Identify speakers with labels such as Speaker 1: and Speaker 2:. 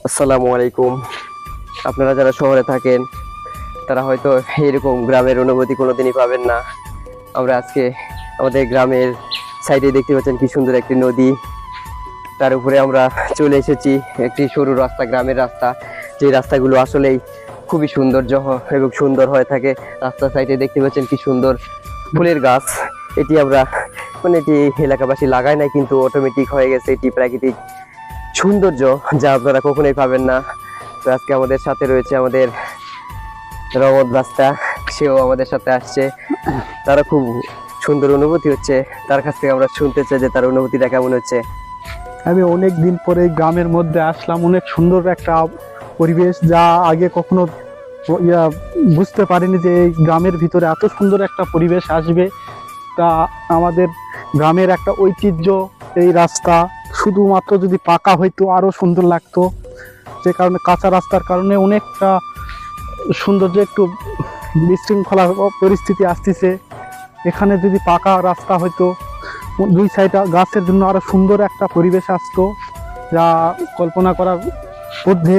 Speaker 1: আসসালামু আলাইকুম। আপনারা যারা শহরে থাকেন তারা হয়তো এরকম গ্রামের অনুভূতি কোনোদিনই পাবেন না। আমরা আজকে আমাদের গ্রামের সাইডে দেখতে পাচ্ছেন কি সুন্দর একটি নদী, তার উপরে আমরা চলে এসেছি। একটি সরু রাস্তা, গ্রামের রাস্তা, যে রাস্তাগুলো আসলেই খুবই সৌন্দর্য এবং সুন্দর হয়ে থাকে। রাস্তার সাইডে দেখতে পাচ্ছেন কি সুন্দর ফুলের গাছ। এটি আমরা এটি এলাকাবাসী লাগায় নাই, কিন্তু অটোমেটিক হয়ে গেছে। এটি প্রাকৃতিক সৌন্দর্য যা আপনারা কখনোই পাবেন না। তো আজকে আমাদের সাথে রয়েছে আমাদের রহমত রাস্তা, সেও আমাদের সাথে আসছে। তারা খুব সুন্দর অনুভূতি হচ্ছে, তার কাছ থেকে আমরা শুনতে চাই যে তার অনুভূতিটা কেমন হচ্ছে।
Speaker 2: আমি অনেক দিন পরে গ্রামের মধ্যে আসলাম। অনেক সুন্দর একটা পরিবেশ, যা আগে কখনো বুঝতে পারিনি যে এই গ্রামের ভিতরে এত সুন্দর একটা পরিবেশ আসবে। তা আমাদের গ্রামের একটা ঐতিহ্য এই রাস্তা, শুধুমাত্র যদি পাকা হইতো আরও সুন্দর লাগতো। যে কারণে কাঁচা রাস্তার কারণে অনেকটা সৌন্দর্য একটু বিশৃঙ্খলা পরিস্থিতি আসতেছে। এখানে যদি পাকা রাস্তা হইতো, দুই সাইডে গাছের জন্য আরো সুন্দর একটা পরিবেশ আসতো, যা কল্পনা করার ঊর্ধ্বে।